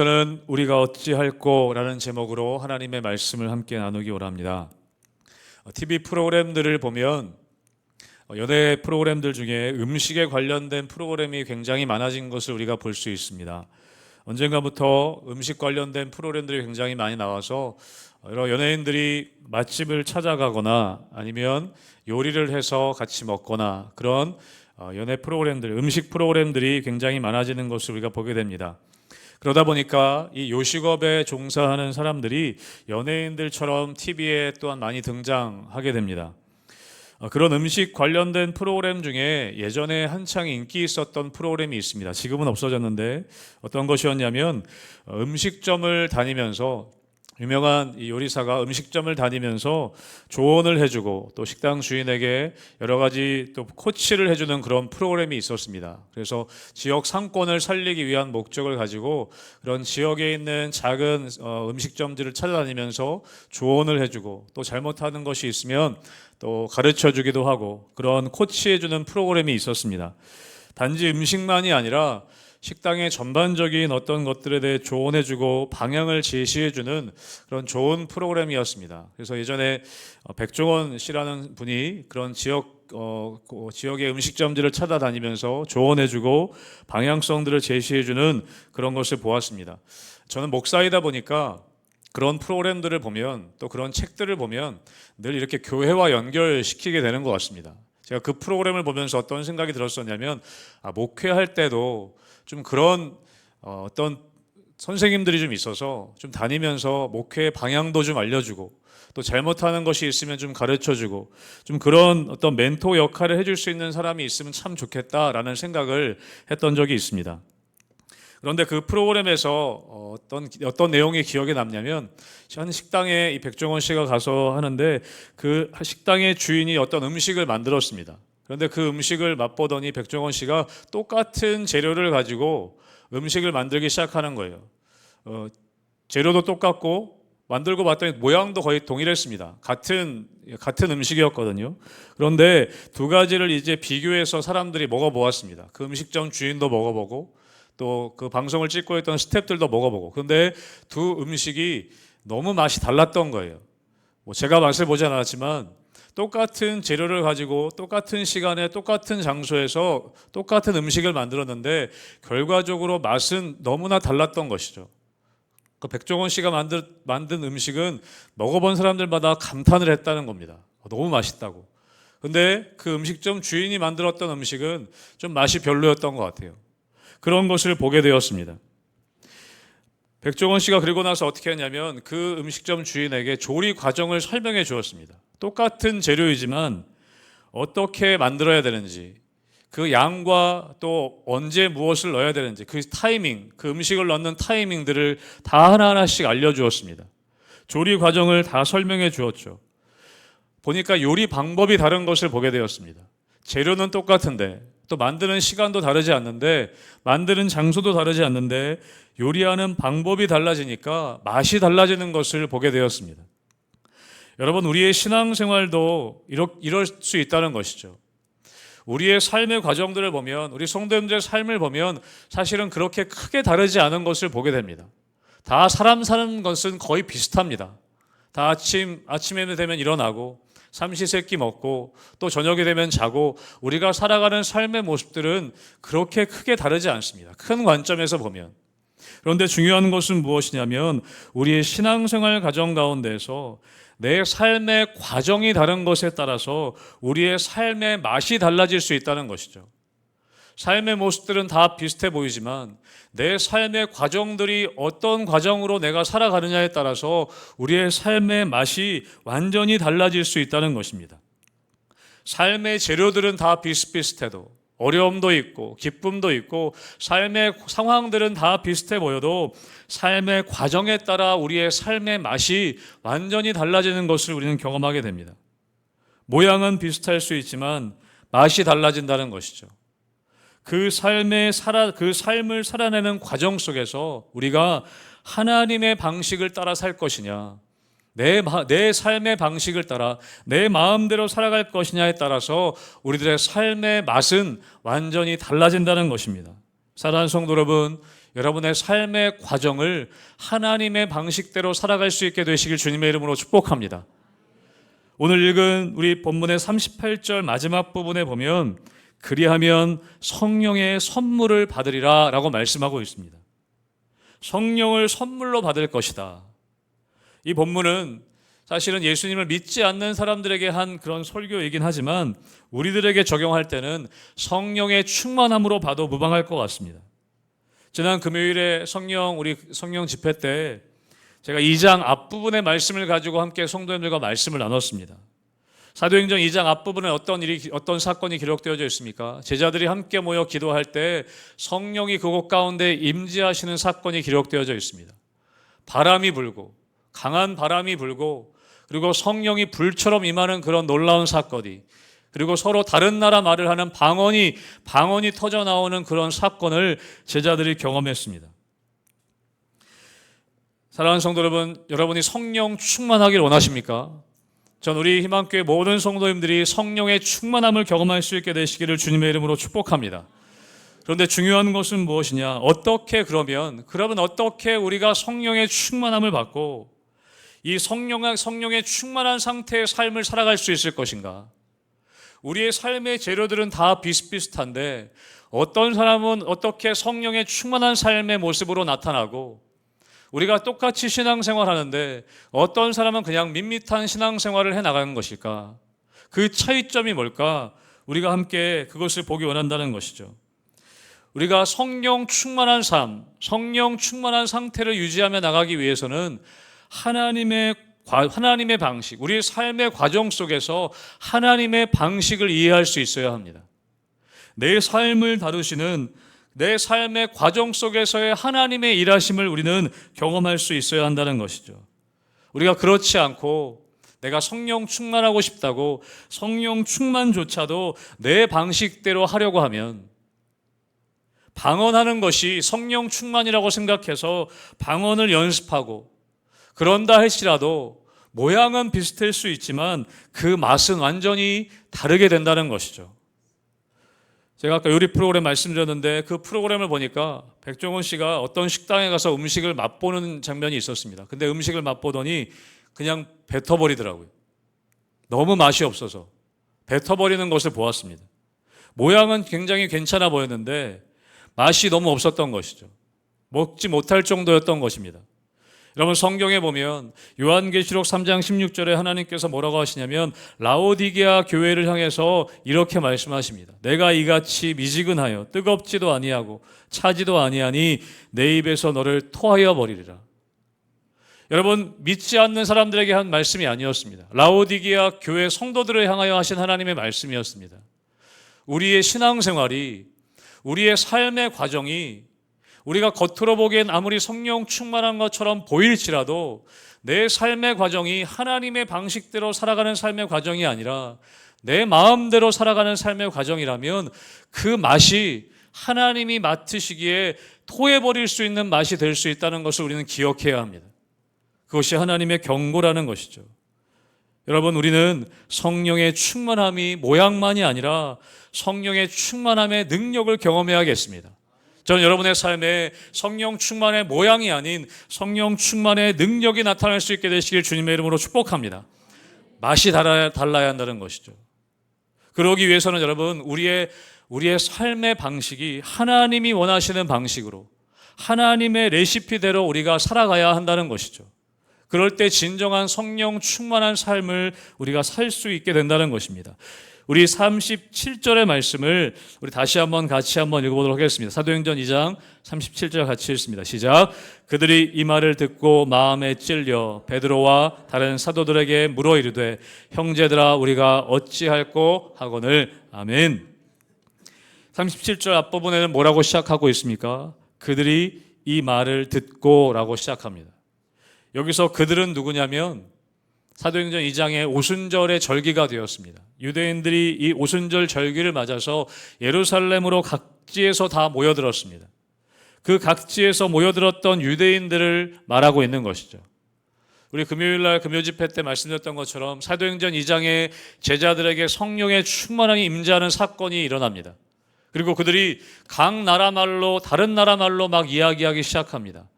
저는 우리가 어찌할꼬라는 제목으로 하나님의 말씀을 함께 나누기 원합니다. TV 프로그램들을 보면 연예 프로그램들 중에 음식에 관련된 프로그램이 굉장히 많아진 것을 우리가 볼 수 있습니다. 언젠가부터 음식 관련된 프로그램들이 굉장히 많이 나와서 여러 연예인들이 맛집을 찾아가거나 아니면 요리를 해서 같이 먹거나 그런 연예 프로그램들, 음식 프로그램들이 굉장히 많아지는 것을 우리가 보게 됩니다. 그러다 보니까 이 요식업에 종사하는 사람들이 연예인들처럼 TV에 또한 많이 등장하게 됩니다. 그런 음식 관련된 프로그램 중에 예전에 한창 인기 있었던 프로그램이 있습니다. 지금은 없어졌는데 어떤 것이었냐면 음식점을 다니면서 유명한 이 요리사가 음식점을 다니면서 조언을 해주고 또 식당 주인에게 여러 가지 또 코치를 해주는 그런 프로그램이 있었습니다. 그래서 지역 상권을 살리기 위한 목적을 가지고 그런 지역에 있는 작은 음식점들을 찾아다니면서 조언을 해주고 또 잘못하는 것이 있으면 또 가르쳐 주기도 하고 그런 코치해주는 프로그램이 있었습니다. 단지 음식만이 아니라 식당의 전반적인 어떤 것들에 대해 조언해주고 방향을 제시해주는 그런 좋은 프로그램이었습니다. 그래서 예전에 백종원 씨라는 분이 그런 지역의 음식점들을 찾아다니면서 조언해주고 방향성들을 제시해주는 그런 것을 보았습니다. 저는 목사이다 보니까 그런 프로그램들을 보면 또 그런 책들을 보면 늘 이렇게 교회와 연결시키게 되는 것 같습니다. 제가 그 프로그램을 보면서 어떤 생각이 들었었냐면 목회할 때도 좀 그런 어떤 선생님들이 좀 있어서 좀 다니면서 목회의 방향도 좀 알려주고 또 잘못하는 것이 있으면 좀 가르쳐주고 좀 그런 어떤 멘토 역할을 해줄 수 있는 사람이 있으면 참 좋겠다라는 생각을 했던 적이 있습니다. 그런데 그 프로그램에서 어떤 내용이 기억에 남냐면 한 식당에 이 백종원 씨가 가서 하는데 그 식당의 주인이 어떤 음식을 만들었습니다. 그런데 그 음식을 맛보더니 백종원 씨가 똑같은 재료를 가지고 음식을 만들기 시작하는 거예요. 재료도 똑같고 만들고 봤더니 모양도 거의 동일했습니다. 같은 음식이었거든요. 그런데 두 가지를 이제 비교해서 사람들이 먹어보았습니다. 그 음식점 주인도 먹어보고 또 그 방송을 찍고 있던 스태프들도 먹어보고 그런데 두 음식이 너무 맛이 달랐던 거예요. 제가 맛을 보지 않았지만 똑같은 재료를 가지고 똑같은 시간에 똑같은 장소에서 똑같은 음식을 만들었는데 결과적으로 맛은 너무나 달랐던 것이죠. 그 백종원 씨가 만든 음식은 먹어본 사람들마다 감탄을 했다는 겁니다. 너무 맛있다고. 근데 그 음식점 주인이 만들었던 음식은 좀 맛이 별로였던 것 같아요. 그런 것을 보게 되었습니다. 백종원 씨가 그리고 나서 어떻게 했냐면 그 음식점 주인에게 조리 과정을 설명해 주었습니다. 똑같은 재료이지만 어떻게 만들어야 되는지, 그 양과 또 언제 무엇을 넣어야 되는지, 그 타이밍, 그 음식을 넣는 타이밍들을 다 하나하나씩 알려주었습니다. 조리 과정을 다 설명해 주었죠. 보니까 요리 방법이 다른 것을 보게 되었습니다. 재료는 똑같은데 또 만드는 시간도 다르지 않는데 만드는 장소도 다르지 않는데 요리하는 방법이 달라지니까 맛이 달라지는 것을 보게 되었습니다. 여러분, 우리의 신앙생활도 이럴 수 있다는 것이죠. 우리의 삶의 과정들을 보면, 우리 성도님들의 삶을 보면 사실은 그렇게 크게 다르지 않은 것을 보게 됩니다. 다 사람 사는 것은 거의 비슷합니다. 다 아침에 되면 일어나고 삼시세끼 먹고 또 저녁이 되면 자고 우리가 살아가는 삶의 모습들은 그렇게 크게 다르지 않습니다. 큰 관점에서 보면. 그런데 중요한 것은 무엇이냐면 우리의 신앙생활 과정 가운데서 내 삶의 과정이 다른 것에 따라서 우리의 삶의 맛이 달라질 수 있다는 것이죠. 삶의 모습들은 다 비슷해 보이지만 내 삶의 과정들이 어떤 과정으로 내가 살아가느냐에 따라서 우리의 삶의 맛이 완전히 달라질 수 있다는 것입니다. 삶의 재료들은 다 비슷비슷해도 어려움도 있고 기쁨도 있고 삶의 상황들은 다 비슷해 보여도 삶의 과정에 따라 우리의 삶의 맛이 완전히 달라지는 것을 우리는 경험하게 됩니다. 모양은 비슷할 수 있지만 맛이 달라진다는 것이죠. 그 삶을 살아내는 과정 속에서 우리가 하나님의 방식을 따라 살 것이냐, 내 삶의 방식을 따라 내 마음대로 살아갈 것이냐에 따라서 우리들의 삶의 맛은 완전히 달라진다는 것입니다. 사랑하는 성도 여러분, 여러분의 삶의 과정을 하나님의 방식대로 살아갈 수 있게 되시길 주님의 이름으로 축복합니다. 오늘 읽은 우리 본문의 38절 마지막 부분에 보면 그리하면 성령의 선물을 받으리라 라고 말씀하고 있습니다. 성령을 선물로 받을 것이다. 이 본문은 사실은 예수님을 믿지 않는 사람들에게 한 그런 설교이긴 하지만 우리들에게 적용할 때는 성령의 충만함으로 봐도 무방할 것 같습니다. 지난 금요일에 우리 성령 집회 때 제가 2장 앞부분의 말씀을 가지고 함께 성도님들과 말씀을 나눴습니다. 사도행전 2장 앞부분에 어떤 사건이 기록되어져 있습니까? 제자들이 함께 모여 기도할 때 성령이 그곳 가운데 임재하시는 사건이 기록되어져 있습니다. 바람이 불고, 강한 바람이 불고, 그리고 성령이 불처럼 임하는 그런 놀라운 사건이, 그리고 서로 다른 나라 말을 하는 방언이 터져 나오는 그런 사건을 제자들이 경험했습니다. 사랑하는 성도 여러분, 여러분이 성령 충만하길 원하십니까? 전 우리 희망교회 모든 성도님들이 성령의 충만함을 경험할 수 있게 되시기를 주님의 이름으로 축복합니다. 그런데 중요한 것은 무엇이냐? 그러면 어떻게 우리가 성령의 충만함을 받고 이 성령의 충만한 상태의 삶을 살아갈 수 있을 것인가? 우리의 삶의 재료들은 다 비슷비슷한데 어떤 사람은 어떻게 성령의 충만한 삶의 모습으로 나타나고 우리가 똑같이 신앙생활하는데 어떤 사람은 그냥 밋밋한 신앙생활을 해나가는 것일까? 그 차이점이 뭘까? 우리가 함께 그것을 보기 원한다는 것이죠. 우리가 성령 충만한 삶, 성령 충만한 상태를 유지하며 나가기 위해서는 하나님의 방식, 우리의 삶의 과정 속에서 하나님의 방식을 이해할 수 있어야 합니다. 내 삶을 다루시는 내 삶의 과정 속에서의 하나님의 일하심을 우리는 경험할 수 있어야 한다는 것이죠. 우리가 그렇지 않고 내가 성령 충만하고 싶다고 성령 충만조차도 내 방식대로 하려고 하면 방언하는 것이 성령 충만이라고 생각해서 방언을 연습하고 그런다 할지라도 모양은 비슷할 수 있지만 그 맛은 완전히 다르게 된다는 것이죠. 제가 아까 요리 프로그램 말씀드렸는데 그 프로그램을 보니까 백종원 씨가 어떤 식당에 가서 음식을 맛보는 장면이 있었습니다. 근데 음식을 맛보더니 그냥 뱉어버리더라고요. 너무 맛이 없어서 뱉어버리는 것을 보았습니다. 모양은 굉장히 괜찮아 보였는데 맛이 너무 없었던 것이죠. 먹지 못할 정도였던 것입니다. 여러분 성경에 보면 요한계시록 3장 16절에 하나님께서 뭐라고 하시냐면 라오디게아 교회를 향해서 이렇게 말씀하십니다. 내가 이같이 미지근하여 뜨겁지도 아니하고 차지도 아니하니 내 입에서 너를 토하여 버리리라. 여러분 믿지 않는 사람들에게 한 말씀이 아니었습니다. 라오디게아 교회 성도들을 향하여 하신 하나님의 말씀이었습니다. 우리의 신앙생활이 우리의 삶의 과정이 우리가 겉으로 보기엔 아무리 성령 충만한 것처럼 보일지라도 내 삶의 과정이 하나님의 방식대로 살아가는 삶의 과정이 아니라 내 마음대로 살아가는 삶의 과정이라면 그 맛이 하나님이 맡으시기에 토해버릴 수 있는 맛이 될 수 있다는 것을 우리는 기억해야 합니다. 그것이 하나님의 경고라는 것이죠. 여러분 우리는 성령의 충만함이 모양만이 아니라 성령의 충만함의 능력을 경험해야겠습니다. 저는 여러분의 삶에 성령 충만의 모양이 아닌 성령 충만의 능력이 나타날 수 있게 되시길 주님의 이름으로 축복합니다. 맛이 달라야 한다는 것이죠. 그러기 위해서는 여러분 우리의 삶의 방식이 하나님이 원하시는 방식으로 하나님의 레시피대로 우리가 살아가야 한다는 것이죠. 그럴 때 진정한 성령 충만한 삶을 우리가 살 수 있게 된다는 것입니다. 우리 37절의 말씀을 우리 같이 한번 읽어보도록 하겠습니다. 사도행전 2장 37절 같이 읽습니다. 시작. 그들이 이 말을 듣고 마음에 찔려 베드로와 다른 사도들에게 물어 이르되 형제들아 우리가 어찌할꼬 하거늘. 아멘. 37절 앞부분에는 뭐라고 시작하고 있습니까? 그들이 이 말을 듣고 라고 시작합니다. 여기서 그들은 누구냐면 사도행전 2장의 오순절의 절기가 되었습니다. 유대인들이 이 오순절 절기를 맞아서 예루살렘으로 각지에서 다 모여들었습니다. 그 각지에서 모여들었던 유대인들을 말하고 있는 것이죠. 우리 금요일날 금요 집회 때 말씀드렸던 것처럼 사도행전 2장에 제자들에게 성령의 충만함이 임재하는 사건이 일어납니다. 그리고 그들이 각 나라 말로, 다른 나라 말로 막 이야기하기 시작합니다.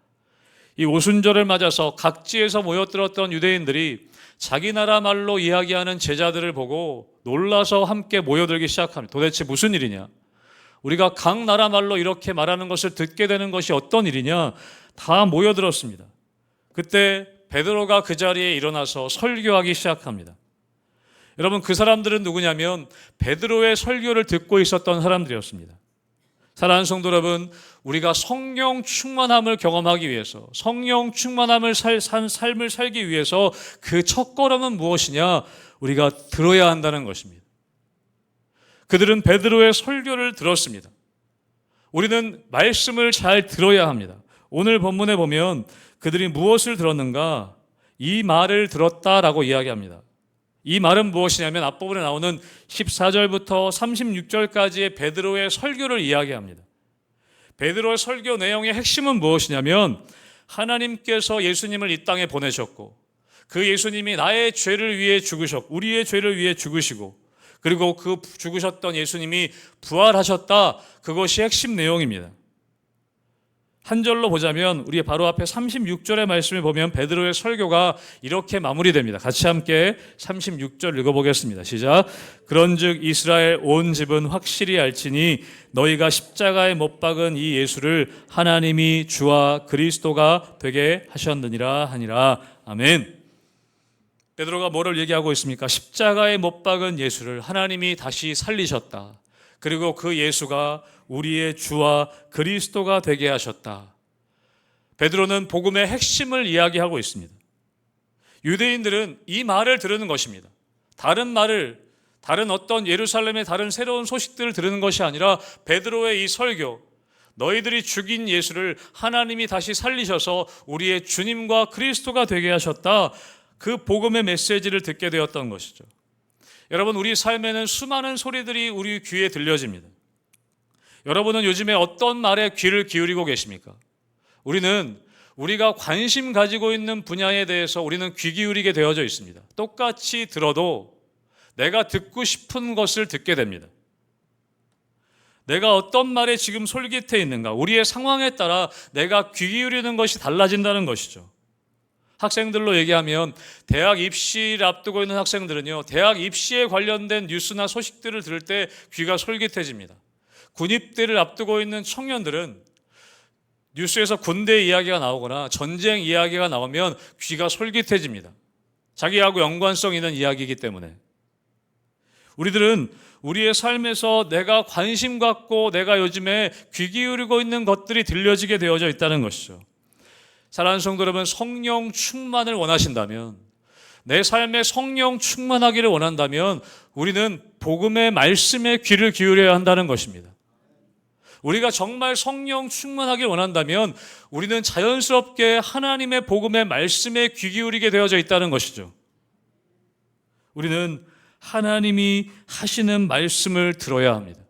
이 오순절을 맞아서 각지에서 모여들었던 유대인들이 자기 나라 말로 이야기하는 제자들을 보고 놀라서 함께 모여들기 시작합니다. 도대체 무슨 일이냐? 우리가 각 나라 말로 이렇게 말하는 것을 듣게 되는 것이 어떤 일이냐? 다 모여들었습니다. 그때 베드로가 그 자리에 일어나서 설교하기 시작합니다. 여러분, 그 사람들은 누구냐면 베드로의 설교를 듣고 있었던 사람들이었습니다. 사랑하는 성도 여러분, 우리가 성령 충만함을 경험하기 위해서, 성령 충만함을 산 삶을 살기 위해서 그 첫걸음은 무엇이냐? 우리가 들어야 한다는 것입니다. 그들은 베드로의 설교를 들었습니다. 우리는 말씀을 잘 들어야 합니다. 오늘 본문에 보면 그들이 무엇을 들었는가? 이 말을 들었다라고 이야기합니다. 이 말은 무엇이냐면 앞부분에 나오는 14절부터 36절까지의 베드로의 설교를 이야기합니다. 베드로의 설교 내용의 핵심은 무엇이냐면 하나님께서 예수님을 이 땅에 보내셨고 그 예수님이 나의 죄를 위해 죽으셨고 우리의 죄를 위해 죽으시고 그리고 그 죽으셨던 예수님이 부활하셨다. 그것이 핵심 내용입니다. 한 절로 보자면 우리 바로 앞에 36절의 말씀을 보면 베드로의 설교가 이렇게 마무리됩니다. 같이 함께 36절 읽어보겠습니다. 시작. 그런즉 이스라엘 온 집은 확실히 알지니 너희가 십자가에 못 박은 이 예수를 하나님이 주와 그리스도가 되게 하셨느니라 하니라. 아멘. 베드로가 뭐를 얘기하고 있습니까? 십자가에 못 박은 예수를 하나님이 다시 살리셨다. 그리고 그 예수가 우리의 주와 그리스도가 되게 하셨다. 베드로는 복음의 핵심을 이야기하고 있습니다. 유대인들은 이 말을 들으는 것입니다. 다른 어떤 예루살렘의 다른 새로운 소식들을 들으는 것이 아니라 베드로의 이 설교, 너희들이 죽인 예수를 하나님이 다시 살리셔서 우리의 주님과 그리스도가 되게 하셨다. 그 복음의 메시지를 듣게 되었던 것이죠. 여러분, 우리 삶에는 수많은 소리들이 우리 귀에 들려집니다. 여러분은 요즘에 어떤 말에 귀를 기울이고 계십니까? 우리가 관심 가지고 있는 분야에 대해서 우리는 귀 기울이게 되어져 있습니다. 똑같이 들어도 내가 듣고 싶은 것을 듣게 됩니다. 내가 어떤 말에 지금 솔깃해 있는가, 우리의 상황에 따라 내가 귀 기울이는 것이 달라진다는 것이죠. 학생들로 얘기하면 대학 입시를 앞두고 있는 학생들은요, 대학 입시에 관련된 뉴스나 소식들을 들을 때 귀가 솔깃해집니다. 군입대를 앞두고 있는 청년들은 뉴스에서 군대 이야기가 나오거나 전쟁 이야기가 나오면 귀가 솔깃해집니다. 자기하고 연관성 있는 이야기이기 때문에. 우리들은 우리의 삶에서 내가 관심 갖고 내가 요즘에 귀 기울이고 있는 것들이 들려지게 되어져 있다는 것이죠. 사랑하는 성도 여러분, 성령 충만을 원하신다면, 내 삶에 성령 충만하기를 원한다면 우리는 복음의 말씀에 귀를 기울여야 한다는 것입니다. 우리가 정말 성령 충만하길 원한다면 우리는 자연스럽게 하나님의 복음의 말씀에 귀 기울이게 되어져 있다는 것이죠. 우리는 하나님이 하시는 말씀을 들어야 합니다.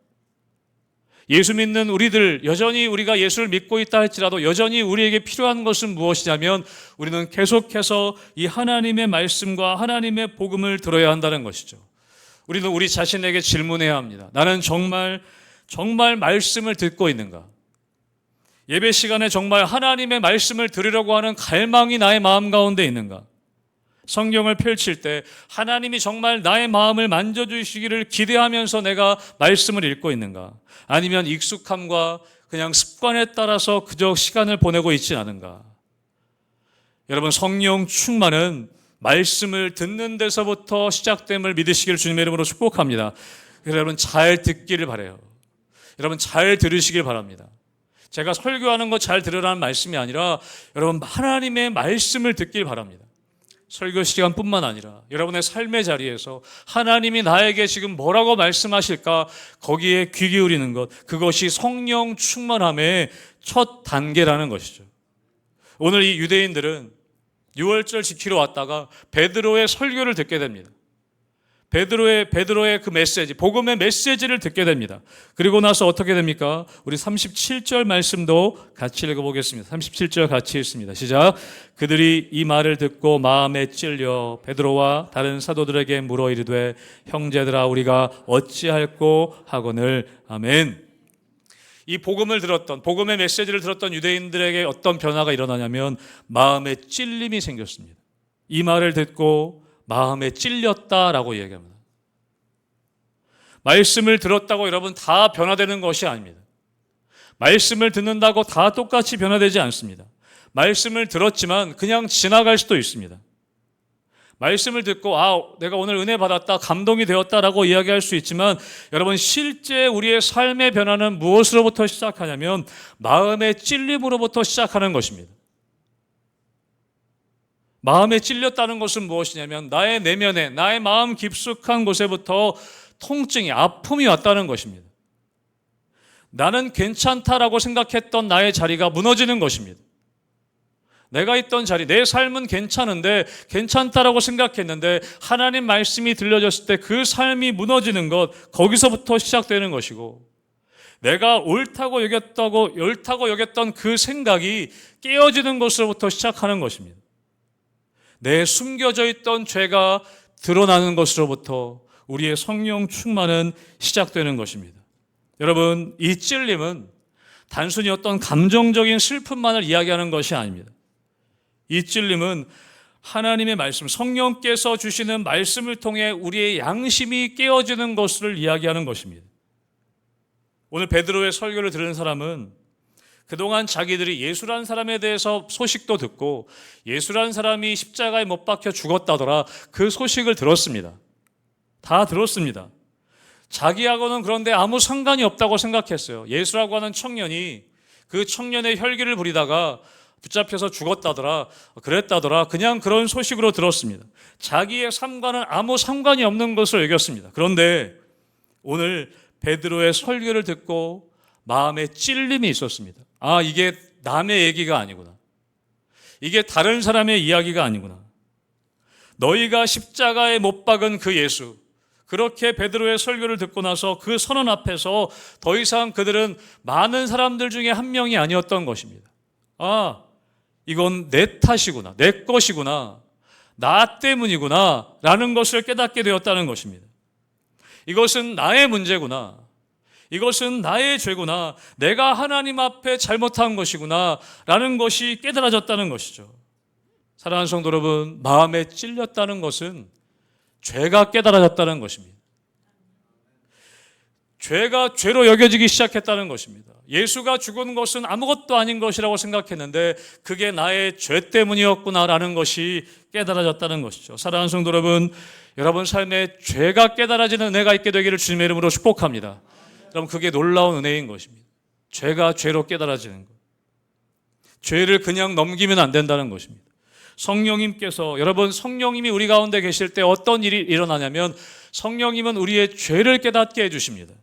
예수 믿는 우리들, 여전히 우리가 예수를 믿고 있다 할지라도 여전히 우리에게 필요한 것은 무엇이냐면 우리는 계속해서 이 하나님의 말씀과 하나님의 복음을 들어야 한다는 것이죠. 우리는 우리 자신에게 질문해야 합니다. 나는 정말 말씀을 듣고 있는가? 예배 시간에 정말 하나님의 말씀을 들으려고 하는 갈망이 나의 마음 가운데 있는가? 성경을 펼칠 때 하나님이 정말 나의 마음을 만져주시기를 기대하면서 내가 말씀을 읽고 있는가? 아니면 익숙함과 그냥 습관에 따라서 그저 시간을 보내고 있지 않은가? 여러분, 성령 충만은 말씀을 듣는 데서부터 시작됨을 믿으시길 주님의 이름으로 축복합니다. 여러분, 잘 듣기를 바라요. 여러분, 잘 들으시길 바랍니다. 제가 설교하는 거 잘 들으라는 말씀이 아니라 여러분, 하나님의 말씀을 듣길 바랍니다. 설교 시간뿐만 아니라 여러분의 삶의 자리에서 하나님이 나에게 지금 뭐라고 말씀하실까, 거기에 귀 기울이는 것, 그것이 성령 충만함의 첫 단계라는 것이죠. 오늘 이 유대인들은 유월절 지키러 왔다가 베드로의 설교를 듣게 됩니다. 베드로의 그 메시지, 복음의 메시지를 듣게 됩니다. 그리고 나서 어떻게 됩니까? 우리 37절 말씀도 같이 읽어보겠습니다. 37절 같이 읽습니다. 시작. 그들이 이 말을 듣고 마음에 찔려 베드로와 다른 사도들에게 물어 이르되 형제들아 우리가 어찌할꼬 하거늘. 아멘. 이 복음을 들었던, 복음의 메시지를 들었던 유대인들에게 어떤 변화가 일어나냐면 마음에 찔림이 생겼습니다. 이 말을 듣고 마음에 찔렸다라고 이야기합니다. 말씀을 들었다고 여러분 다 변화되는 것이 아닙니다. 말씀을 듣는다고 다 똑같이 변화되지 않습니다. 말씀을 들었지만 그냥 지나갈 수도 있습니다. 말씀을 듣고 내가 오늘 은혜 받았다, 감동이 되었다라고 이야기할 수 있지만 여러분 실제 우리의 삶의 변화는 무엇으로부터 시작하냐면 마음의 찔림으로부터 시작하는 것입니다. 마음에 찔렸다는 것은 무엇이냐면 나의 내면에, 나의 마음 깊숙한 곳에부터 통증이, 아픔이 왔다는 것입니다. 나는 괜찮다라고 생각했던 나의 자리가 무너지는 것입니다. 내가 있던 자리, 내 삶은 괜찮은데, 괜찮다라고 생각했는데 하나님 말씀이 들려졌을 때 그 삶이 무너지는 것, 거기서부터 시작되는 것이고, 내가 옳다고 여겼던 그 생각이 깨어지는 것으로부터 시작하는 것입니다. 내 숨겨져 있던 죄가 드러나는 것으로부터 우리의 성령 충만은 시작되는 것입니다. 여러분, 이 찔림은 단순히 어떤 감정적인 슬픔만을 이야기하는 것이 아닙니다. 이 찔림은 하나님의 말씀, 성령께서 주시는 말씀을 통해 우리의 양심이 깨어지는 것을 이야기하는 것입니다. 오늘 베드로의 설교를 들은 사람은 그동안 자기들이 예수라는 사람에 대해서 소식도 듣고 예수라는 사람이 십자가에 못 박혀 죽었다더라, 그 소식을 들었습니다. 다 들었습니다. 자기하고는 그런데 아무 상관이 없다고 생각했어요. 예수라고 하는 청년이 그 청년의 혈기를 부리다가 붙잡혀서 죽었다더라, 그랬다더라, 그냥 그런 소식으로 들었습니다. 자기의 삶과는 아무 상관이 없는 것으로 여겼습니다. 그런데 오늘 베드로의 설교를 듣고 마음에 찔림이 있었습니다. 이게 남의 얘기가 아니구나. 이게 다른 사람의 이야기가 아니구나. 너희가 십자가에 못 박은 그 예수, 그렇게 베드로의 설교를 듣고 나서 그 선언 앞에서 더 이상 그들은 많은 사람들 중에 한 명이 아니었던 것입니다. 이건 내 탓이구나, 내 것이구나, 나 때문이구나 라는 것을 깨닫게 되었다는 것입니다. 이것은 나의 문제구나, 이것은 나의 죄구나, 내가 하나님 앞에 잘못한 것이구나 라는 것이 깨달아졌다는 것이죠. 사랑하는 성도 여러분, 마음에 찔렸다는 것은 죄가 깨달아졌다는 것입니다. 죄가 죄로 여겨지기 시작했다는 것입니다. 예수가 죽은 것은 아무것도 아닌 것이라고 생각했는데 그게 나의 죄 때문이었구나라는 것이 깨달아졌다는 것이죠. 사랑하는 성도 여러분, 여러분 삶에 죄가 깨달아지는 은혜가 있게 되기를 주님의 이름으로 축복합니다. 여러분, 그게 놀라운 은혜인 것입니다. 죄가 죄로 깨달아지는 것, 죄를 그냥 넘기면 안 된다는 것입니다. 성령님께서, 여러분, 성령님이 우리 가운데 계실 때 어떤 일이 일어나냐면 성령님은 우리의 죄를 깨닫게 해주십니다.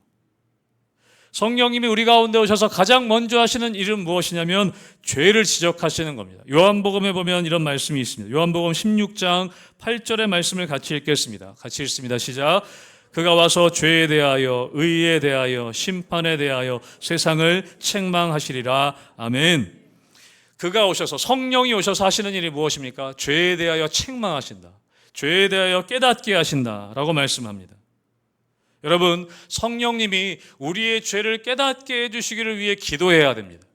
성령님이 우리 가운데 오셔서 가장 먼저 하시는 일은 무엇이냐면 죄를 지적하시는 겁니다. 요한복음에 보면 이런 말씀이 있습니다. 요한복음 16장 8절의 말씀을 같이 읽겠습니다. 같이 읽습니다. 시작. 그가 와서 죄에 대하여, 의에 대하여, 심판에 대하여 세상을 책망하시리라. 아멘. 그가 오셔서, 성령이 오셔서 하시는 일이 무엇입니까? 죄에 대하여 책망하신다, 죄에 대하여 깨닫게 하신다라고 말씀합니다. 여러분, 성령님이 우리의 죄를 깨닫게 해주시기를 위해 기도해야 됩니다.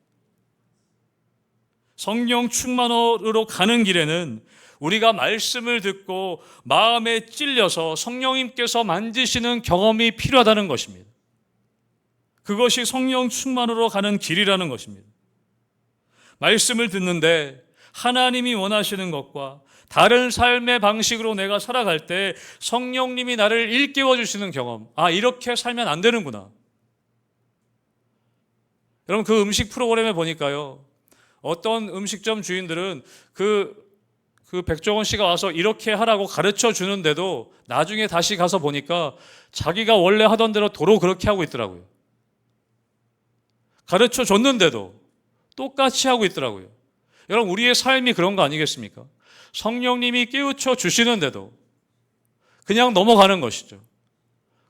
성령 충만으로 가는 길에는 우리가 말씀을 듣고 마음에 찔려서 성령님께서 만지시는 경험이 필요하다는 것입니다. 그것이 성령 충만으로 가는 길이라는 것입니다. 말씀을 듣는데 하나님이 원하시는 것과 다른 삶의 방식으로 내가 살아갈 때 성령님이 나를 일깨워 주시는 경험, 이렇게 살면 안 되는구나. 여러분, 그 음식 프로그램에 보니까요, 어떤 음식점 주인들은 그 백종원 씨가 와서 이렇게 하라고 가르쳐 주는데도 나중에 다시 가서 보니까 자기가 원래 하던 대로 도로 그렇게 하고 있더라고요. 가르쳐 줬는데도 똑같이 하고 있더라고요. 여러분, 우리의 삶이 그런 거 아니겠습니까? 성령님이 깨우쳐 주시는데도 그냥 넘어가는 것이죠.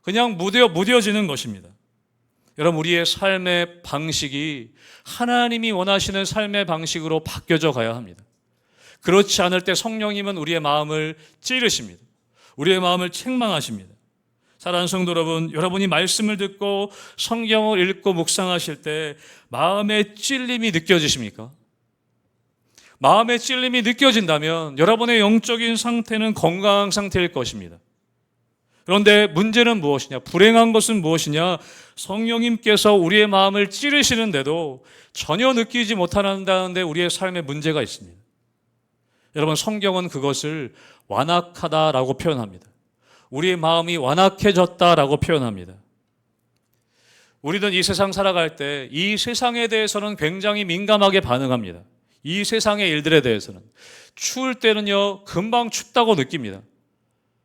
그냥 무뎌지는 것입니다. 여러분, 우리의 삶의 방식이 하나님이 원하시는 삶의 방식으로 바뀌어져 가야 합니다. 그렇지 않을 때 성령님은 우리의 마음을 찌르십니다. 우리의 마음을 책망하십니다. 사랑하는 성도 여러분, 여러분이 말씀을 듣고 성경을 읽고 묵상하실 때 마음의 찔림이 느껴지십니까? 마음의 찔림이 느껴진다면 여러분의 영적인 상태는 건강한 상태일 것입니다. 그런데 문제는 무엇이냐? 불행한 것은 무엇이냐? 성령님께서 우리의 마음을 찌르시는데도 전혀 느끼지 못한다는데 우리의 삶에 문제가 있습니다. 여러분, 성경은 그것을 완악하다라고 표현합니다. 우리의 마음이 완악해졌다라고 표현합니다. 우리는 이 세상 살아갈 때 이 세상에 대해서는 굉장히 민감하게 반응합니다. 이 세상의 일들에 대해서는. 추울 때는요, 금방 춥다고 느낍니다.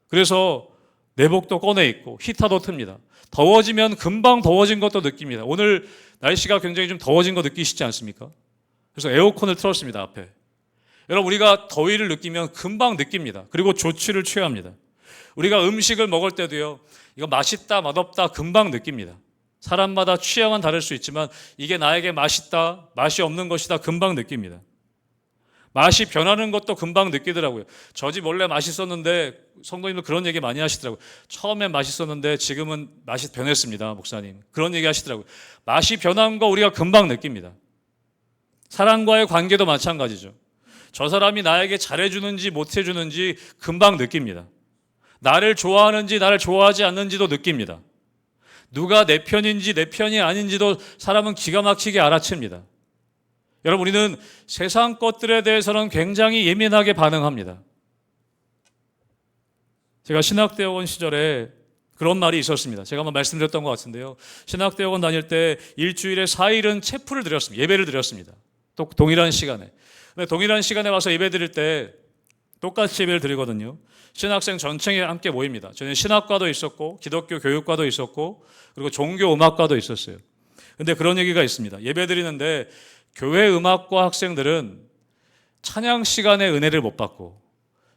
그래서 내복도 꺼내 입고 히터도 틉니다. 더워지면 금방 더워진 것도 느낍니다. 오늘 날씨가 굉장히 좀 더워진 거 느끼시지 않습니까? 그래서 에어컨을 틀었습니다, 앞에. 여러분, 우리가 더위를 느끼면 금방 느낍니다. 그리고 조치를 취합니다. 우리가 음식을 먹을 때도요, 이거 맛있다, 맛없다 금방 느낍니다. 사람마다 취향은 다를 수 있지만 이게 나에게 맛있다, 맛이 없는 것이다 금방 느낍니다. 맛이 변하는 것도 금방 느끼더라고요. 저 집 원래 맛있었는데, 성도님도 그런 얘기 많이 하시더라고요. 처음엔 맛있었는데 지금은 맛이 변했습니다, 목사님. 그런 얘기 하시더라고요. 맛이 변한 거 우리가 금방 느낍니다. 사람과의 관계도 마찬가지죠. 저 사람이 나에게 잘해주는지 못해주는지 금방 느낍니다. 나를 좋아하는지 나를 좋아하지 않는지도 느낍니다. 누가 내 편인지 내 편이 아닌지도 사람은 기가 막히게 알아챕니다. 여러분, 우리는 세상 것들에 대해서는 굉장히 예민하게 반응합니다. 제가 신학대학원 시절에 그런 말이 있었습니다. 제가 한번 말씀드렸던 것 같은데요. 신학대학원 다닐 때 일주일에 4일은 체프를 드렸습니다. 예배를 드렸습니다. 또 동일한 시간에. 근데 동일한 시간에 와서 예배 드릴 때 똑같이 예배를 드리거든요. 신학생 전체가 함께 모입니다. 저는 신학과도 있었고 기독교 교육과도 있었고 그리고 종교음악과도 있었어요. 근데 그런 얘기가 있습니다. 예배 드리는데 교회 음악과 학생들은 찬양 시간에 은혜를 못 받고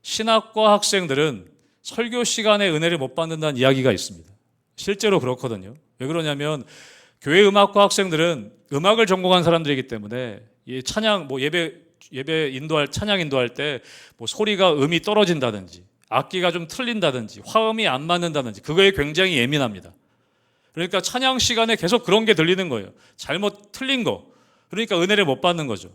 신학과 학생들은 설교 시간에 은혜를 못 받는다는 이야기가 있습니다. 실제로 그렇거든요. 왜 그러냐면 교회 음악과 학생들은 음악을 전공한 사람들이기 때문에 이 찬양 예배 인도할 찬양 인도할 때 뭐 소리가 음이 떨어진다든지 악기가 좀 틀린다든지 화음이 안 맞는다든지 그거에 굉장히 예민합니다. 그러니까 찬양 시간에 계속 그런 게 들리는 거예요. 잘못 틀린 거. 그러니까 은혜를 못 받는 거죠.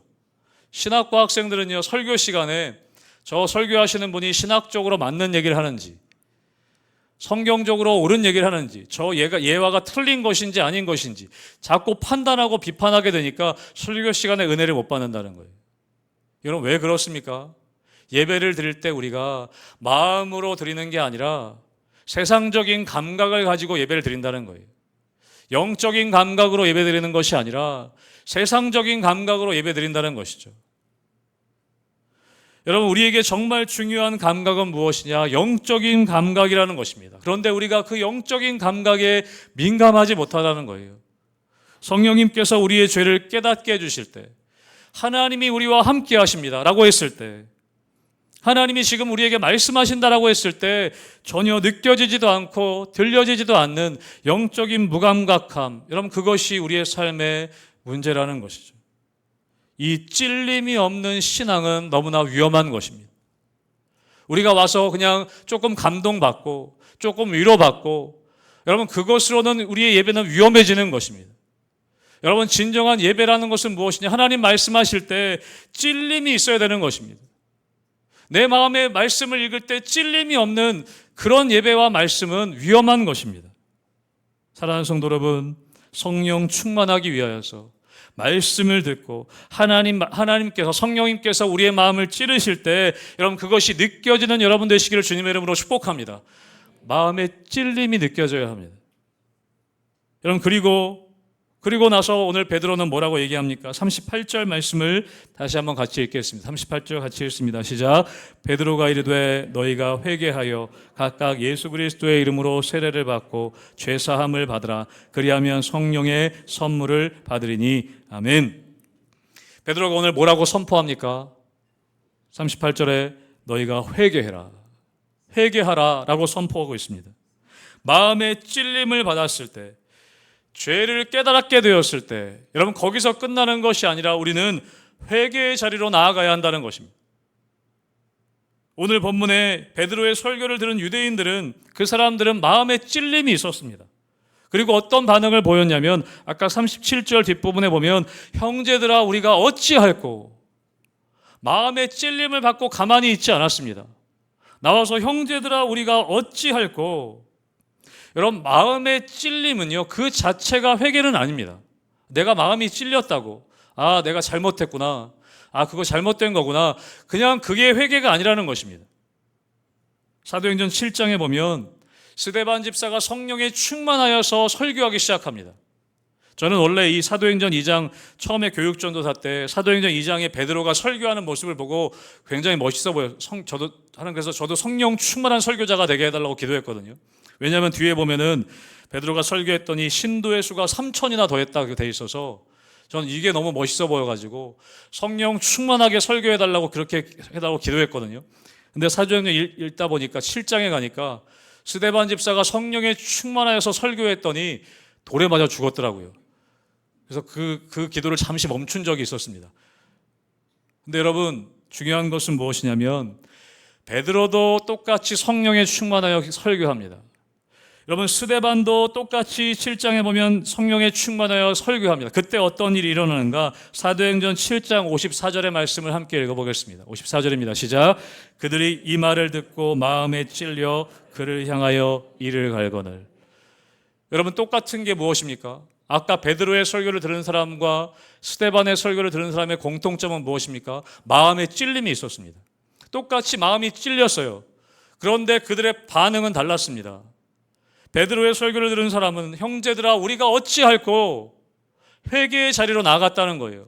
신학과 학생들은요, 설교 시간에 저 설교하시는 분이 신학적으로 맞는 얘기를 하는지 성경적으로 옳은 얘기를 하는지 저 예화가 틀린 것인지 아닌 것인지 자꾸 판단하고 비판하게 되니까 설교 시간에 은혜를 못 받는다는 거예요. 여러분, 왜 그렇습니까? 예배를 드릴 때 우리가 마음으로 드리는 게 아니라 세상적인 감각을 가지고 예배를 드린다는 거예요. 영적인 감각으로 예배 드리는 것이 아니라 세상적인 감각으로 예배 드린다는 것이죠. 여러분, 우리에게 정말 중요한 감각은 무엇이냐? 영적인 감각이라는 것입니다. 그런데 우리가 그 영적인 감각에 민감하지 못하다는 거예요. 성령님께서 우리의 죄를 깨닫게 해주실 때 하나님이 우리와 함께 하십니다 라고 했을 때 하나님이 지금 우리에게 말씀하신다라고 했을 때 전혀 느껴지지도 않고 들려지지도 않는 영적인 무감각함, 여러분, 그것이 우리의 삶의 문제라는 것이죠. 이 찔림이 없는 신앙은 너무나 위험한 것입니다. 우리가 와서 그냥 조금 감동받고 조금 위로받고 여러분, 그것으로는 우리의 예배는 위험해지는 것입니다. 여러분, 진정한 예배라는 것은 무엇이냐? 하나님 말씀하실 때 찔림이 있어야 되는 것입니다. 내 마음에 말씀을 읽을 때 찔림이 없는 그런 예배와 말씀은 위험한 것입니다. 사랑하는 성도 여러분, 성령 충만하기 위하여서 말씀을 듣고 하나님께서 성령님께서 우리의 마음을 찌르실 때 여러분, 그것이 느껴지는 여러분 되시기를 주님의 이름으로 축복합니다. 마음의 찔림이 느껴져야 합니다. 여러분, 그리고 나서 오늘 베드로는 뭐라고 얘기합니까? 38절 말씀을 다시 한번 같이 읽겠습니다. 38절 같이 읽습니다. 시작. 베드로가 이르되 너희가 회개하여 각각 예수 그리스도의 이름으로 세례를 받고 죄 사함을 받으라. 그리하면 성령의 선물을 받으리니. 아멘. 베드로가 오늘 뭐라고 선포합니까? 38절에 너희가 회개하라 라고 선포하고 있습니다. 마음의 찔림을 받았을 때, 죄를 깨달았게 되었을 때, 여러분, 거기서 끝나는 것이 아니라 우리는 회개의 자리로 나아가야 한다는 것입니다. 오늘 본문에 베드로의 설교를 들은 유대인들은 그 사람들은 마음에 찔림이 있었습니다. 그리고 어떤 반응을 보였냐면 아까 37절 뒷부분에 보면 형제들아 우리가 어찌할꼬, 마음에 찔림을 받고 가만히 있지 않았습니다. 나와서 형제들아 우리가 어찌할꼬. 여러분, 마음의 찔림은요 그 자체가 회개는 아닙니다. 내가 마음이 찔렸다고, 내가 잘못했구나, 그거 잘못된 거구나, 그냥 그게 회개가 아니라는 것입니다. 사도행전 7장에 보면 스데반 집사가 성령에 충만하여서 설교하기 시작합니다. 저는 원래 이 사도행전 2장 처음에 교육전도사 때 사도행전 2장에 베드로가 설교하는 모습을 보고 굉장히 멋있어 보여요. 그래서 저도 성령 충만한 설교자가 되게 해달라고 기도했거든요. 왜냐하면 뒤에 보면은 베드로가 설교했더니 신도의 수가 3,000이나 더했다고 돼 있어서 저는 이게 너무 멋있어 보여가지고 성령 충만하게 설교해달라고 그렇게 해달라고 기도했거든요. 근데 사도행전 읽다 보니까 7장에 가니까 스데반 집사가 성령에 충만하여서 설교했더니 돌에 맞아 죽었더라고요. 그래서 그 기도를 잠시 멈춘 적이 있었습니다. 근데 여러분, 중요한 것은 무엇이냐면 베드로도 똑같이 성령에 충만하여 설교합니다. 여러분, 스데반도 똑같이 7장에 보면 성령에 충만하여 설교합니다. 그때 어떤 일이 일어나는가? 사도행전 7장 54절의 말씀을 함께 읽어보겠습니다. 54절입니다. 시작. 그들이 이 말을 듣고 마음에 찔려 그를 향하여 이를 갈거늘. 여러분, 똑같은 게 무엇입니까? 아까 베드로의 설교를 들은 사람과 스데반의 설교를 들은 사람의 공통점은 무엇입니까? 마음에 찔림이 있었습니다. 똑같이 마음이 찔렸어요. 그런데 그들의 반응은 달랐습니다. 베드로의 설교를 들은 사람은 형제들아 우리가 어찌할꼬, 회개의 자리로 나아갔다는 거예요.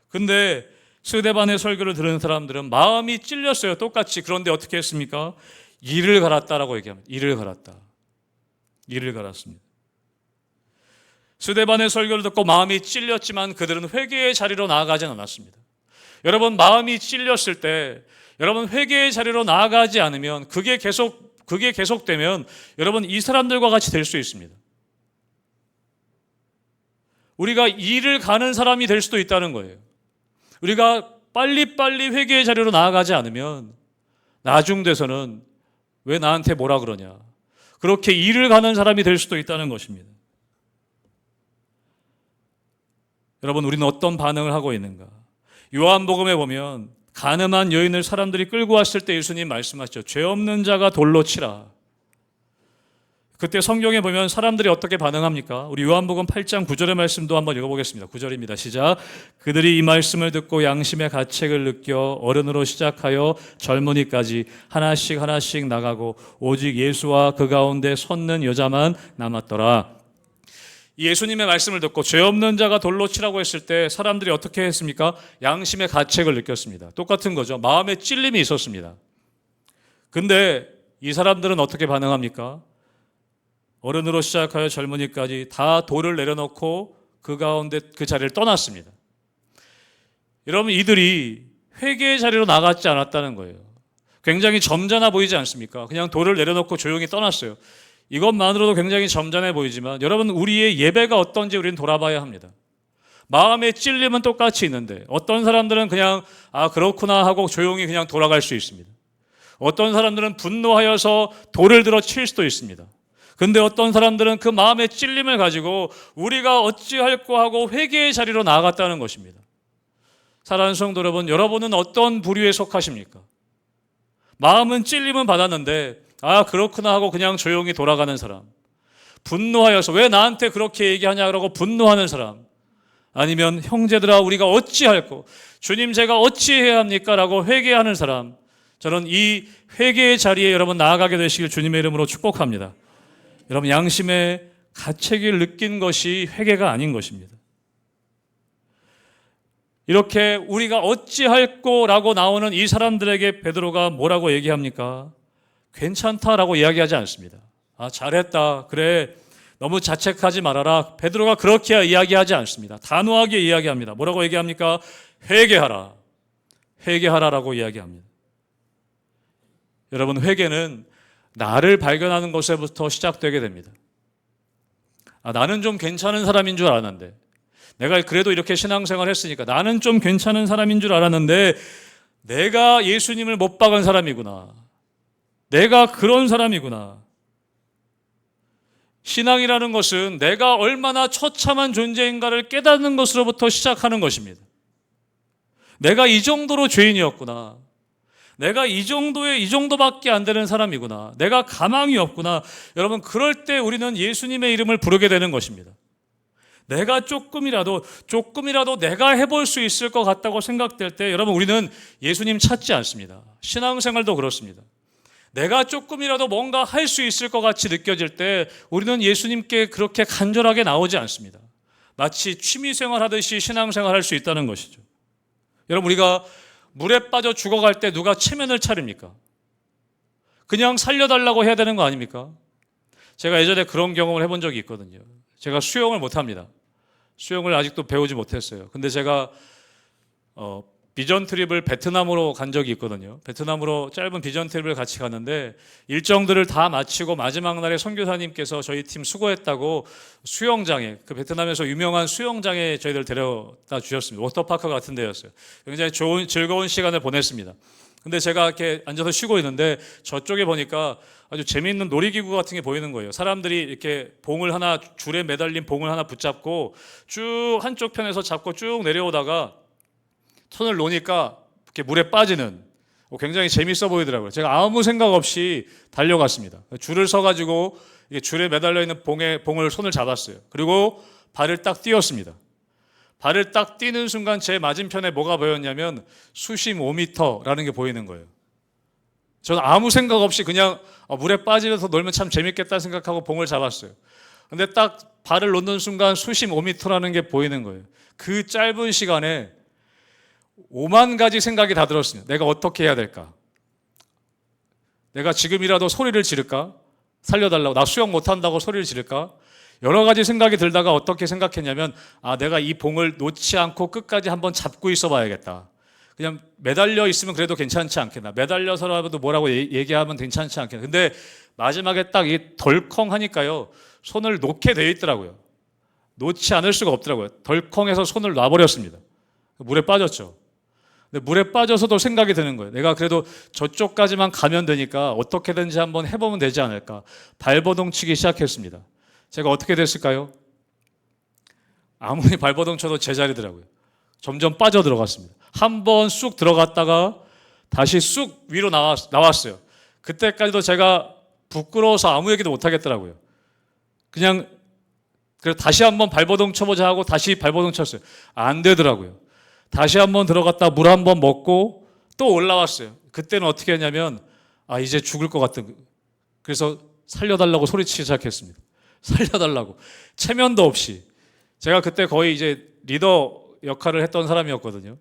근데 스데반의 설교를 들은 사람들은 마음이 찔렸어요. 똑같이. 그런데 어떻게 했습니까? 이를 갈았다라고 얘기합니다. 이를 갈았다. 이를 갈았습니다. 스데반의 설교를 듣고 마음이 찔렸지만 그들은 회개의 자리로 나아가진 않았습니다. 여러분, 마음이 찔렸을 때 여러분 회개의 자리로 나아가지 않으면 그게 계속되면 여러분 이 사람들과 같이 될 수 있습니다. 우리가 이를 가는 사람이 될 수도 있다는 거예요. 우리가 빨리빨리 회개의 자리로 나아가지 않으면 나중 돼서는 왜 나한테 뭐라 그러냐, 그렇게 이를 가는 사람이 될 수도 있다는 것입니다. 여러분, 우리는 어떤 반응을 하고 있는가? 요한복음에 보면 가늠한 여인을 사람들이 끌고 왔을 때 예수님 말씀하셨죠. 죄 없는 자가 돌로 치라. 그때 성경에 보면 사람들이 어떻게 반응합니까? 우리 요한복음 8장 9절의 말씀도 한번 읽어보겠습니다. 9절입니다. 시작. 그들이 이 말씀을 듣고 양심의 가책을 느껴 어른으로 시작하여 젊은이까지 하나씩 나가고 오직 예수와 그 가운데 섰는 여자만 남았더라. 예수님의 말씀을 듣고 죄 없는 자가 돌로 치라고 했을 때 사람들이 어떻게 했습니까? 양심의 가책을 느꼈습니다. 똑같은 거죠. 마음에 찔림이 있었습니다. 근데 이 사람들은 어떻게 반응합니까? 어른으로 시작하여 젊은이까지 다 돌을 내려놓고 그 가운데 그 자리를 떠났습니다. 여러분, 이들이 회개의 자리로 나갔지 않았다는 거예요. 굉장히 점잖아 보이지 않습니까? 그냥 돌을 내려놓고 조용히 떠났어요. 이것만으로도 굉장히 점잖해 보이지만 여러분, 우리의 예배가 어떤지 우리는 돌아봐야 합니다. 마음의 찔림은 똑같이 있는데 어떤 사람들은 그냥 그렇구나 하고 조용히 그냥 돌아갈 수 있습니다. 어떤 사람들은 분노하여서 돌을 들어 칠 수도 있습니다. 근데 어떤 사람들은 그 마음의 찔림을 가지고 우리가 어찌할꼬 하고 회개의 자리로 나아갔다는 것입니다. 사랑하는 성도 여러분, 여러분은 어떤 부류에 속하십니까? 마음은 찔림은 받았는데 그렇구나 하고 그냥 조용히 돌아가는 사람, 분노하여서 왜 나한테 그렇게 얘기하냐고 분노하는 사람, 아니면 형제들아 우리가 어찌할꼬, 주님 제가 어찌해야 합니까? 라고 회개하는 사람. 저는 이 회개의 자리에 여러분 나아가게 되시길 주님의 이름으로 축복합니다. 여러분, 양심의 가책을 느낀 것이 회개가 아닌 것입니다. 이렇게 우리가 어찌할꼬 라고 나오는 이 사람들에게 베드로가 뭐라고 얘기합니까? 괜찮다라고 이야기하지 않습니다. 잘했다, 그래, 너무 자책하지 말아라. 베드로가 그렇게 이야기하지 않습니다. 단호하게 이야기합니다. 뭐라고 얘기합니까? 회개하라, 회개하라라고 이야기합니다. 여러분, 회개는 나를 발견하는 것에부터 시작되게 됩니다. 나는 좀 괜찮은 사람인 줄 알았는데, 내가 그래도 이렇게 신앙생활 했으니까 나는 좀 괜찮은 사람인 줄 알았는데 내가 예수님을 못 박은 사람이구나. 내가 그런 사람이구나. 신앙이라는 것은 내가 얼마나 처참한 존재인가를 깨닫는 것으로부터 시작하는 것입니다. 내가 이 정도로 죄인이었구나. 내가 이 정도밖에 안 되는 사람이구나. 내가 가망이 없구나. 여러분, 그럴 때 우리는 예수님의 이름을 부르게 되는 것입니다. 내가 조금이라도 내가 해볼 수 있을 것 같다고 생각될 때 여러분, 우리는 예수님 찾지 않습니다. 신앙생활도 그렇습니다. 내가 조금이라도 뭔가 할 수 있을 것 같이 느껴질 때 우리는 예수님께 그렇게 간절하게 나오지 않습니다. 마치 취미생활 하듯이 신앙생활 할 수 있다는 것이죠. 여러분, 우리가 물에 빠져 죽어갈 때 누가 체면을 차립니까? 그냥 살려달라고 해야 되는 거 아닙니까? 제가 예전에 그런 경험을 해본 적이 있거든요. 제가 수영을 못합니다. 수영을 아직도 배우지 못했어요. 근데 제가 비전 트립을 베트남으로 간 적이 있거든요. 베트남으로 짧은 비전 트립을 같이 갔는데 일정들을 다 마치고 마지막 날에 선교사님께서 저희 팀 수고했다고 수영장에, 그 베트남에서 유명한 수영장에 저희들 데려다 주셨습니다. 워터파크 같은 데였어요. 굉장히 즐거운 시간을 보냈습니다. 근데 제가 이렇게 앉아서 쉬고 있는데 저쪽에 보니까 아주 재미있는 놀이기구 같은 게 보이는 거예요. 사람들이 이렇게 줄에 매달린 봉을 하나 붙잡고 쭉 한쪽 편에서 잡고 쭉 내려오다가 손을 놓으니까 이렇게 물에 빠지는, 굉장히 재밌어 보이더라고요. 제가 아무 생각 없이 달려갔습니다. 줄을 서가지고 줄에 매달려 있는 봉을 손을 잡았어요. 그리고 발을 딱 띄웠습니다. 발을 딱 띄는 순간 제 맞은편에 뭐가 보였냐면 수심 5m라는 게 보이는 거예요. 저는 아무 생각 없이 그냥 물에 빠지면서 놀면 참 재밌겠다 생각하고 봉을 잡았어요. 근데 딱 발을 놓는 순간 수심 5m라는 게 보이는 거예요. 그 짧은 시간에 5만 가지 생각이 다 들었습니다. 내가 어떻게 해야 될까? 내가 지금이라도 소리를 지를까? 살려달라고. 나 수영 못한다고 소리를 지를까? 여러 가지 생각이 들다가 어떻게 생각했냐면, 내가 이 봉을 놓지 않고 끝까지 한번 잡고 있어 봐야겠다. 그냥 매달려 있으면 그래도 괜찮지 않겠나. 매달려서라도 뭐라고 얘기하면 괜찮지 않겠나. 근데 마지막에 딱 이 덜컹 하니까요, 손을 놓게 돼 있더라고요. 놓지 않을 수가 없더라고요. 덜컹해서 손을 놔버렸습니다. 물에 빠졌죠. 근데 물에 빠져서도 생각이 드는 거예요. 내가 그래도 저쪽까지만 가면 되니까 어떻게든지 한번 해보면 되지 않을까. 발버둥 치기 시작했습니다. 제가 어떻게 됐을까요? 아무리 발버둥 쳐도 제자리더라고요. 점점 빠져 들어갔습니다. 한 번 쑥 들어갔다가 다시 쑥 위로 나왔어요. 그때까지도 제가 부끄러워서 아무 얘기도 못 하겠더라고요. 그냥 다시 한번 발버둥 쳐보자 하고 다시 발버둥 쳤어요. 안 되더라고요. 다시 한번 들어갔다 물 한번 먹고 또 올라왔어요. 그때는 어떻게 했냐면 이제 죽을 것 같은, 그래서 살려달라고 소리치기 시작했습니다. 살려달라고. 체면도 없이. 제가 그때 거의 이제 리더 역할을 했던 사람이었거든요.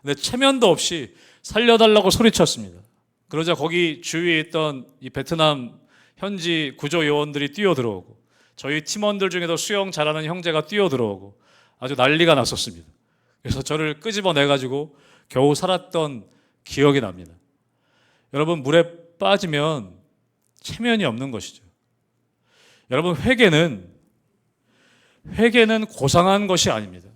근데 체면도 없이 살려달라고 소리쳤습니다. 그러자 거기 주위에 있던 이 베트남 현지 구조 요원들이 뛰어들어오고 저희 팀원들 중에도 수영 잘하는 형제가 뛰어들어오고 아주 난리가 났었습니다. 그래서 저를 끄집어내가지고 겨우 살았던 기억이 납니다. 여러분, 물에 빠지면 체면이 없는 것이죠. 여러분, 회개는 고상한 것이 아닙니다.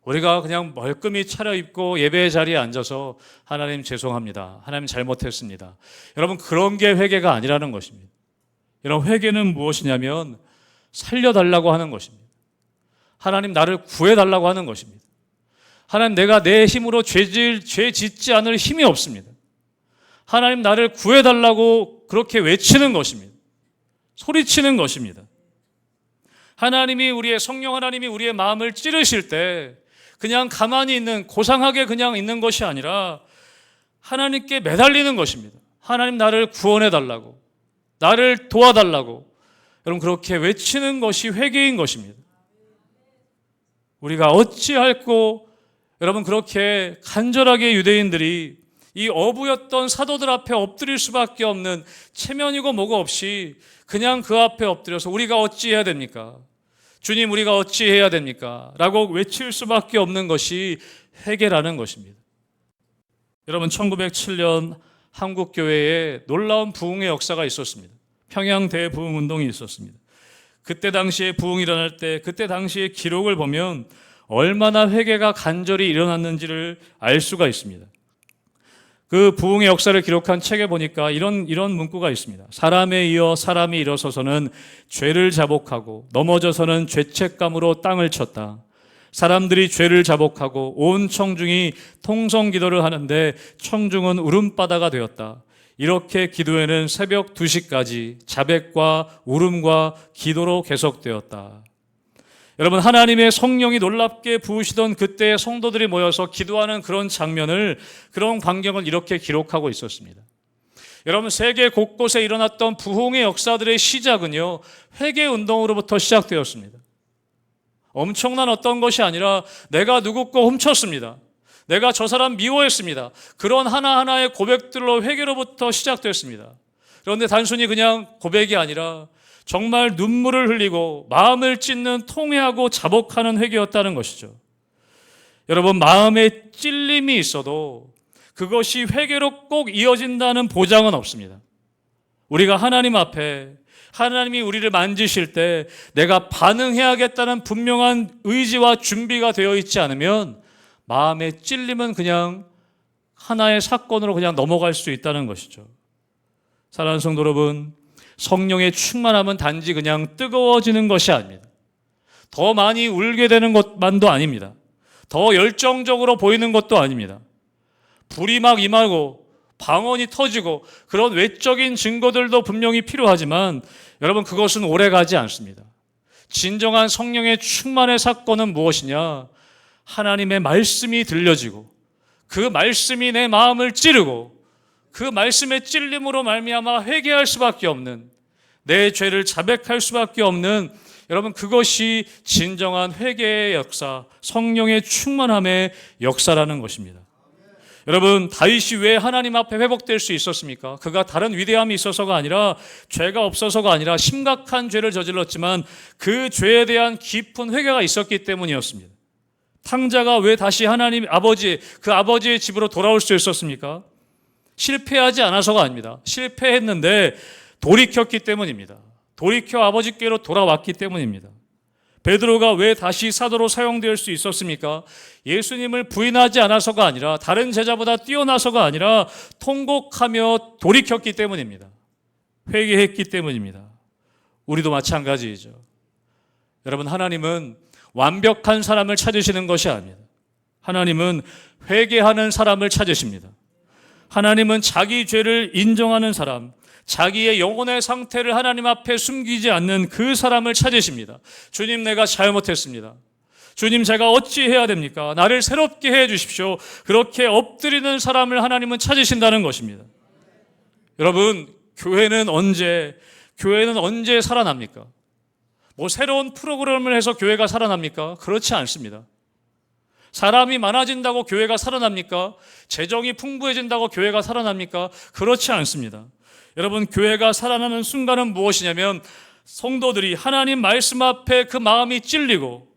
우리가 그냥 멀끔히 차려입고 예배의 자리에 앉아서 하나님 죄송합니다. 하나님 잘못했습니다. 여러분, 그런 게 회개가 아니라는 것입니다. 여러분, 회개는 무엇이냐면 살려달라고 하는 것입니다. 하나님, 나를 구해달라고 하는 것입니다. 하나님, 내가 내 힘으로 죄 짓지 않을 힘이 없습니다. 하나님, 나를 구해달라고 그렇게 외치는 것입니다. 소리치는 것입니다. 하나님이 성령 하나님이 우리의 마음을 찌르실 때 그냥 가만히 있는, 고상하게 그냥 있는 것이 아니라 하나님께 매달리는 것입니다. 하나님, 나를 구원해달라고, 나를 도와달라고. 여러분, 그렇게 외치는 것이 회개인 것입니다. 우리가 어찌할꼬 여러분, 그렇게 간절하게 유대인들이 이 어부였던 사도들 앞에 엎드릴 수밖에 없는, 체면이고 뭐고 없이 그냥 그 앞에 엎드려서 우리가 어찌해야 됩니까? 주님, 우리가 어찌해야 됩니까? 라고 외칠 수밖에 없는 것이 회개라는 것입니다. 여러분, 1907년 한국교회에 놀라운 부흥의 역사가 있었습니다. 평양 대부흥운동이 있었습니다. 그때 당시에 부흥이 일어날 때, 그때 당시의 기록을 보면 얼마나 회개가 간절히 일어났는지를 알 수가 있습니다. 그 부흥의 역사를 기록한 책에 보니까 이런 문구가 있습니다. 사람에 이어 사람이 일어서서는 죄를 자복하고 넘어져서는 죄책감으로 땅을 쳤다. 사람들이 죄를 자복하고 온 청중이 통성 기도를 하는데 청중은 울음바다가 되었다. 이렇게 기도회는 새벽 2시까지 자백과 울음과 기도로 계속되었다. 여러분, 하나님의 성령이 놀랍게 부으시던 그때의 성도들이 모여서 기도하는 그런 장면을, 그런 광경을 이렇게 기록하고 있었습니다. 여러분, 세계 곳곳에 일어났던 부흥의 역사들의 시작은요, 회개 운동으로부터 시작되었습니다. 엄청난 어떤 것이 아니라 내가 누구 거 훔쳤습니다. 내가 저 사람 미워했습니다. 그런 하나하나의 고백들로 회개로부터 시작됐습니다. 그런데 단순히 그냥 고백이 아니라 정말 눈물을 흘리고 마음을 찢는 통회하고 자복하는 회개였다는 것이죠. 여러분, 마음에 찔림이 있어도 그것이 회개로 꼭 이어진다는 보장은 없습니다. 우리가 하나님 앞에, 하나님이 우리를 만지실 때 내가 반응해야겠다는 분명한 의지와 준비가 되어 있지 않으면 마음의 찔림은 그냥 하나의 사건으로 그냥 넘어갈 수 있다는 것이죠. 사랑하는 성도 여러분, 성령의 충만함은 단지 그냥 뜨거워지는 것이 아닙니다. 더 많이 울게 되는 것만도 아닙니다. 더 열정적으로 보이는 것도 아닙니다. 불이 막 임하고 방언이 터지고 그런 외적인 증거들도 분명히 필요하지만 여러분, 그것은 오래가지 않습니다. 진정한 성령의 충만의 사건은 무엇이냐? 하나님의 말씀이 들려지고 그 말씀이 내 마음을 찌르고 그 말씀의 찔림으로 말미암아 회개할 수밖에 없는, 내 죄를 자백할 수밖에 없는, 여러분, 그것이 진정한 회개의 역사, 성령의 충만함의 역사라는 것입니다. 여러분, 다윗이 왜 하나님 앞에 회복될 수 있었습니까? 그가 다른 위대함이 있어서가 아니라, 죄가 없어서가 아니라 심각한 죄를 저질렀지만 그 죄에 대한 깊은 회개가 있었기 때문이었습니다. 탕자가 왜 다시 하나님 아버지, 그 아버지의 집으로 돌아올 수 있었습니까? 실패하지 않아서가 아닙니다. 실패했는데 돌이켰기 때문입니다. 돌이켜 아버지께로 돌아왔기 때문입니다. 베드로가 왜 다시 사도로 사용될 수 있었습니까? 예수님을 부인하지 않아서가 아니라, 다른 제자보다 뛰어나서가 아니라 통곡하며 돌이켰기 때문입니다. 회개했기 때문입니다. 우리도 마찬가지이죠. 여러분, 하나님은 완벽한 사람을 찾으시는 것이 아닙니다. 하나님은 회개하는 사람을 찾으십니다. 하나님은 자기 죄를 인정하는 사람, 자기의 영혼의 상태를 하나님 앞에 숨기지 않는 그 사람을 찾으십니다. 주님, 내가 잘못했습니다. 주님, 제가 어찌 해야 됩니까? 나를 새롭게 해 주십시오. 그렇게 엎드리는 사람을 하나님은 찾으신다는 것입니다. 여러분, 교회는 언제 살아납니까? 뭐 새로운 프로그램을 해서 교회가 살아납니까? 그렇지 않습니다. 사람이 많아진다고 교회가 살아납니까? 재정이 풍부해진다고 교회가 살아납니까? 그렇지 않습니다. 여러분, 교회가 살아나는 순간은 무엇이냐면 성도들이 하나님 말씀 앞에 그 마음이 찔리고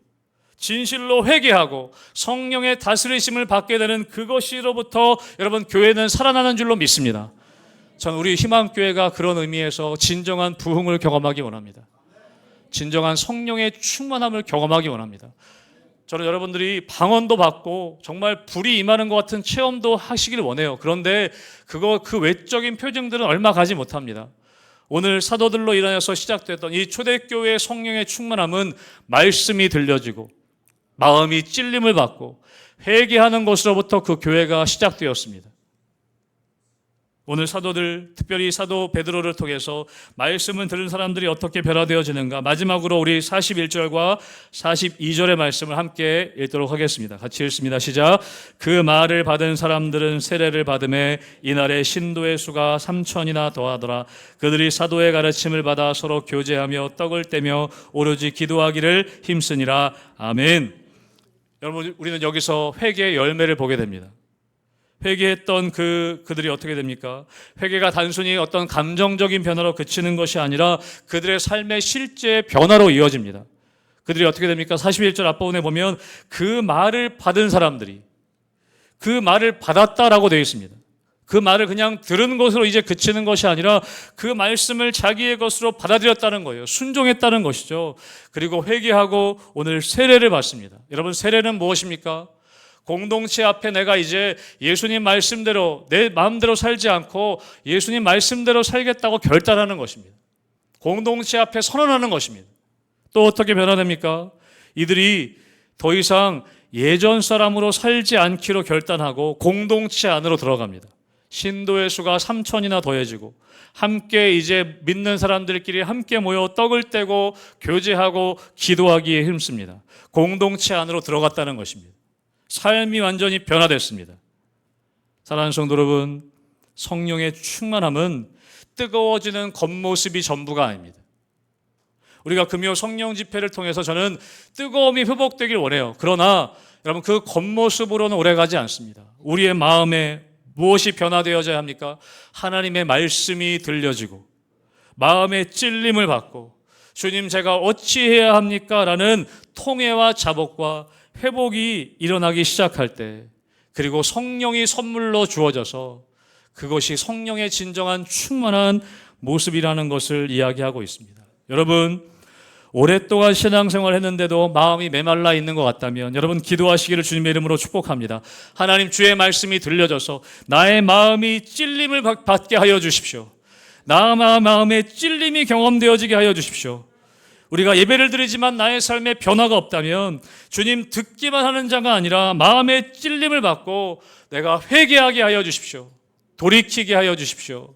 진실로 회개하고 성령의 다스리심을 받게 되는 그것으로부터 여러분, 교회는 살아나는 줄로 믿습니다. 저는 우리 희망교회가 그런 의미에서 진정한 부흥을 경험하기 원합니다. 진정한 성령의 충만함을 경험하기 원합니다. 저는 여러분들이 방언도 받고 정말 불이 임하는 것 같은 체험도 하시길 원해요. 그런데 그 외적인 표정들은 얼마 가지 못합니다. 오늘 사도들로 일어나서 시작됐던 이 초대교회의 성령의 충만함은 말씀이 들려지고 마음이 찔림을 받고 회개하는 것으로부터 그 교회가 시작되었습니다. 오늘 사도들, 특별히 사도 베드로를 통해서 말씀을 들은 사람들이 어떻게 변화되어지는가, 마지막으로 우리 41절과 42절의 말씀을 함께 읽도록 하겠습니다. 같이 읽습니다. 시작. 그 말을 받은 사람들은 세례를 받음에 이날에 신도의 수가 3,000이나 더하더라. 그들이 사도의 가르침을 받아 서로 교제하며 떡을 떼며 오로지 기도하기를 힘쓰니라. 아멘. 여러분, 우리는 여기서 회개의 열매를 보게 됩니다. 회개했던 그들이 어떻게 됩니까? 회개가 단순히 어떤 감정적인 변화로 그치는 것이 아니라 그들의 삶의 실제 변화로 이어집니다. 그들이 어떻게 됩니까? 41절 앞부분에 보면 그 말을 받은 사람들이, 그 말을 받았다라고 되어 있습니다. 그 말을 그냥 들은 것으로 이제 그치는 것이 아니라 그 말씀을 자기의 것으로 받아들였다는 거예요. 순종했다는 것이죠. 그리고 회개하고 오늘 세례를 받습니다. 여러분, 세례는 무엇입니까? 공동체 앞에 내가 이제 예수님 말씀대로 내 마음대로 살지 않고 예수님 말씀대로 살겠다고 결단하는 것입니다. 공동체 앞에 선언하는 것입니다. 또 어떻게 변화됩니까? 이들이 더 이상 예전 사람으로 살지 않기로 결단하고 공동체 안으로 들어갑니다. 신도의 수가 3,000이나 더해지고 함께 이제 믿는 사람들끼리 함께 모여 떡을 떼고 교제하고 기도하기에 힘씁니다. 공동체 안으로 들어갔다는 것입니다. 삶이 완전히 변화됐습니다. 사랑하는 성도 여러분, 성령의 충만함은 뜨거워지는 겉모습이 전부가 아닙니다. 우리가 금요 성령 집회를 통해서 저는 뜨거움이 회복되길 원해요. 그러나 여러분 그 겉모습으로는 오래가지 않습니다. 우리의 마음에 무엇이 변화되어져야 합니까? 하나님의 말씀이 들려지고 마음의 찔림을 받고 주님 제가 어찌해야 합니까? 라는 통회와 자복과 회복이 일어나기 시작할 때, 그리고 성령이 선물로 주어져서 그것이 성령의 진정한 충만한 모습이라는 것을 이야기하고 있습니다. 여러분, 오랫동안 신앙생활 했는데도 마음이 메말라 있는 것 같다면 여러분 기도하시기를 주님의 이름으로 축복합니다. 하나님 주의 말씀이 들려져서 나의 마음이 찔림을 받게 하여 주십시오. 나의 마음에 찔림이 경험되어지게 하여 주십시오. 우리가 예배를 드리지만 나의 삶에 변화가 없다면 주님 듣기만 하는 자가 아니라 마음의 찔림을 받고 내가 회개하게 하여 주십시오. 돌이키게 하여 주십시오.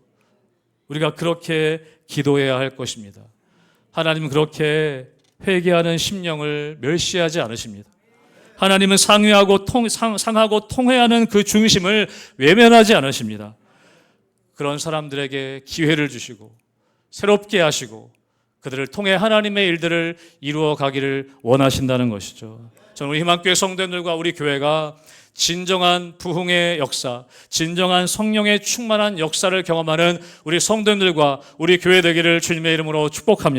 우리가 그렇게 기도해야 할 것입니다. 하나님은 그렇게 회개하는 심령을 멸시하지 않으십니다. 하나님은 상하고 통회하는 그 중심을 외면하지 않으십니다. 그런 사람들에게 기회를 주시고 새롭게 하시고 그들을 통해 하나님의 일들을 이루어 가기를 원하신다는 것이죠. 저는 우리 희망교회 성도들과 우리 교회가 진정한 부흥의 역사, 진정한 성령의 충만한 역사를 경험하는 우리 성도들과 우리 교회 되기를 주님의 이름으로 축복합니다.